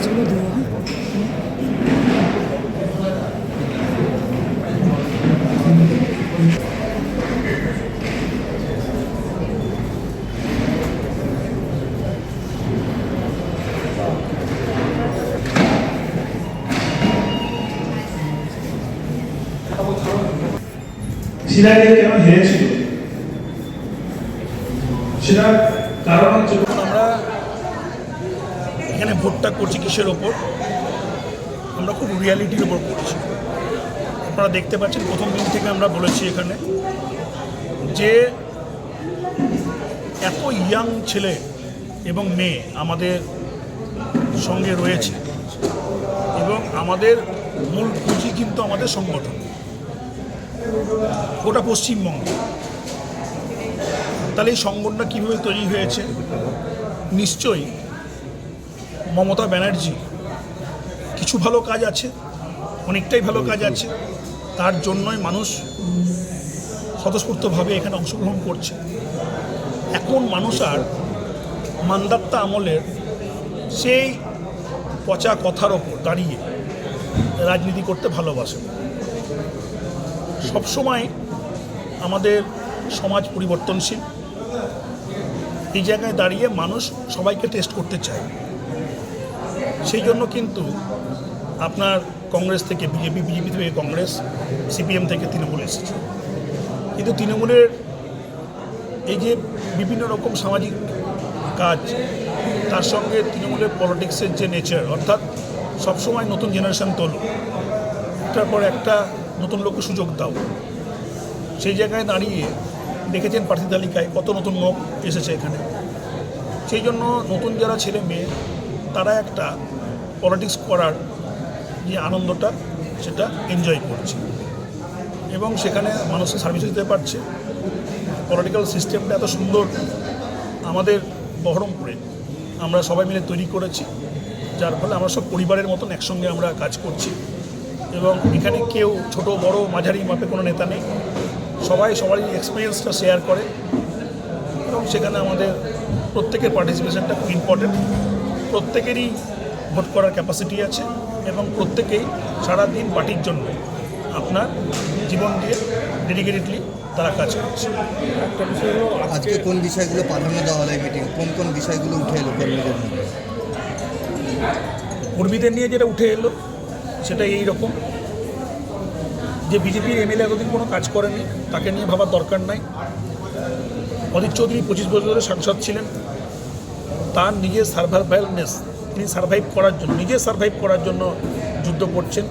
কাগজগুলো দেবো। সিরাজের কেন হেরেছিল সেটার কারণ হচ্ছে আমরা এখানে ভোটটা করছি কিসের ওপর, আমরা খুব রিয়ালিটির ওপর করছি। আপনারা দেখতে পাচ্ছেন প্রথম দিন থেকে আমরা বলেছি এখানে যে এত ইয়াং ছেলে এবং মেয়ে আমাদের সঙ্গে রয়েছে এবং আমাদের মূল পুঁজি কিন্তু আমাদের সংগঠন, গোটা পশ্চিমবঙ্গে। তাহলে এই সংগঠনটা কীভাবে তৈরি হয়েছে? নিশ্চয়ই মমতা ব্যানার্জি কিছু ভালো কাজ আছে, অনেকটাই ভালো কাজ আছে, তার জন্যই মানুষ স্বতঃস্ফূর্তভাবে এখানে অংশগ্রহণ করছে। এখন মানুষ আর মান্দাত্তা আমলের সেই পচা কথার ওপর দাঁড়িয়ে রাজনীতি করতে ভালোবাসে। সবসময় আমাদের সমাজ পরিবর্তনশীল, এই জায়গায় দাঁড়িয়ে মানুষ সবাইকে টেস্ট করতে চায়। সেই জন্য কিন্তু আপনার কংগ্রেস থেকে বিজেপি, বিজেপি থেকে কংগ্রেস, সিপিএম থেকে তৃণমূল এসেছে। কিন্তু তৃণমূলের এই যে বিভিন্ন রকম সামাজিক কাজ, তার সঙ্গে তৃণমূলের পলিটিক্সের যে নেচার, অর্থাৎ সবসময় নতুন জেনারেশন তোলো, একটার পর একটা নতুন লোককে সুযোগ দাও, সেই জায়গায় দাঁড়িয়ে দেখেছেন প্রার্থী তালিকায় কত নতুন লোক এসেছে এখানে। সেই জন্য নতুন যারা ছেলে মেয়ে তারা একটা পলিটিক্স করার যে আনন্দটা সেটা এনজয় করছে এবং সেখানে মানুষকে সার্ভিস দিতে পারছে। পলিটিক্যাল সিস্টেমটা এত সুন্দর আমাদের বহরমপুরে আমরা সবাই মিলে তৈরি করেছি, যার ফলে আমরা সব পরিবারের মতন একসঙ্গে আমরা কাজ করছি এবং এখানে কেউ ছোট বড় মাঝারি মাপে কোনো নেতা নেই, সবাই সবারই এক্সপিরিয়েন্সটা শেয়ার করে এবং সেখানে আমাদের প্রত্যেকের পার্টিসিপেশনটা খুব ইম্পর্টেন্ট। প্রত্যেকেরই ভোট করার ক্যাপাসিটি আছে এবং প্রত্যেকেই সারাদিন পার্টির জন্য আপনার জীবন দিয়ে ডেডিকেটেডলি তারা কাজ করছে। একটা বিষয় হলো আজকে কোন বিষয়গুলো প্রাধান্য দেওয়া হলো মিটিং, কোন কোন বিষয়গুলো উঠে এলো কর্মীদের মধ্যে? কর্মীদের নিয়ে যেটা উঠে এলো সেটা এই রকম যে বিজেপির এমএলএ এতদিন কোনো কাজ করেনি, তাকে নিয়ে ভাবার দরকার নাই। অধীর চৌধুরী 25 বছরের সাংসদ ছিলেন, তার নিজের সার্ভাইভালনেস, তিনি সার্ভাইভ করার জন্য, নিজে সার্ভাইভ করার জন্য যুদ্ধ করছেন।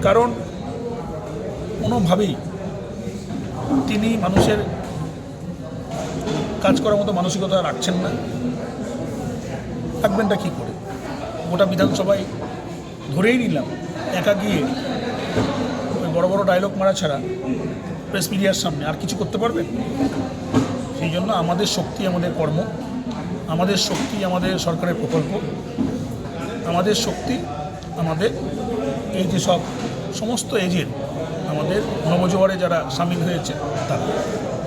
কারণ কোনোভাবেই তিনি মানুষের কাজ করার মতো মানসিকতা রাখছেন না। থাকবেনটা কী করে? গোটা বিধানসভায় ধরেই নিলাম একা গিয়ে ওই বড় বড় ডায়লগ মারা ছাড়া প্রেস মিডিয়ার সামনে আর কিছু করতে পারবেন? সেই জন্য আমাদের শক্তি আমাদের কর্ম, আমাদের শক্তি আমাদের সরকারের প্রকল্প, আমাদের শক্তি আমাদের এই যে সমস্ত এজেন্ট, আমাদের নবজোয়ারে যারা সামিল হয়েছে তারা।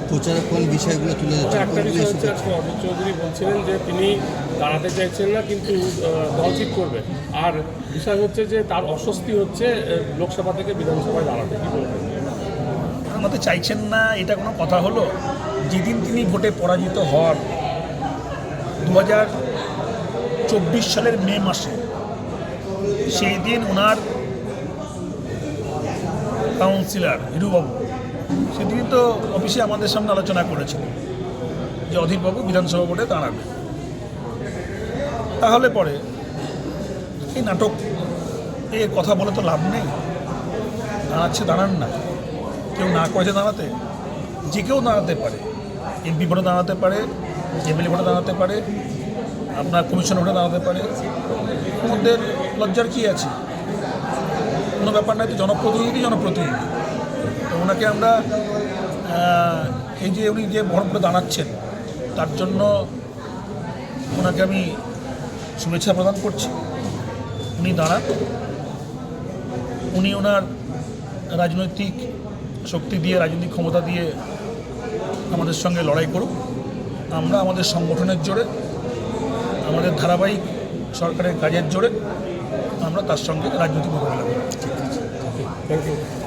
প্রচারে কোন বিষয়গুলো তুলে ধরছেন? একটা বিষয় হচ্ছে আজকে অধীর চৌধুরী বলছিলেন যে তিনি দাঁড়াতে চাইছেন না, কিন্তু দল ঠিক করবে। আর বিষয় হচ্ছে যে তার অস্বস্তি হচ্ছে লোকসভা থেকে বিধানসভায় দাঁড়াতে। কী বলবেন? আমাদের চাইছেন না এটা কোনো কথা হলো? যেদিন তিনি ভোটে পরাজিত হন 2024 সালের মে মাসে, সেই দিন ওনার কাউন্সিলর হিরুবাবু সেদিন তো অফিসে আমাদের সামনে আলোচনা করেছিলেন যে অধীরবাবু বিধানসভা ভোটে দাঁড়াবে। তাহলে পরে এই নাটক, এর কথা বলে তো লাভ নেই। দাঁড়াচ্ছে দাঁড়ান না, কেউ না করেছে দাঁড়াতে, যে কেউ দাঁড়াতে পারে, এমপি ভোটে দাঁড়াতে পারে, এমএলএ ভোটে দাঁড়াতে পারে, আপনার কমিশন ভোটে দাঁড়াতে পারে। ওদের লজ্জার কী আছে? কোনো ব্যাপার নাই, তো জনপ্রতিনিধি। তো ওনাকে আমরা এই যে উনি যে বহরমপুরে দাঁড়াচ্ছেন তার জন্য ওনাকে আমি শুভেচ্ছা প্রদান করছি। উনি দাঁড়ান, উনি ওনার রাজনৈতিক শক্তি দিয়ে, রাজনৈতিক ক্ষমতা দিয়ে আমাদের সঙ্গে লড়াই করুক। আমরা আমাদের সংগঠনের জোরে, আমাদের ধারাবাহিক সরকারের কাজের জোরে আমরা তার সঙ্গে রাজনৈতিক মোকাবিলা করি। Thank you.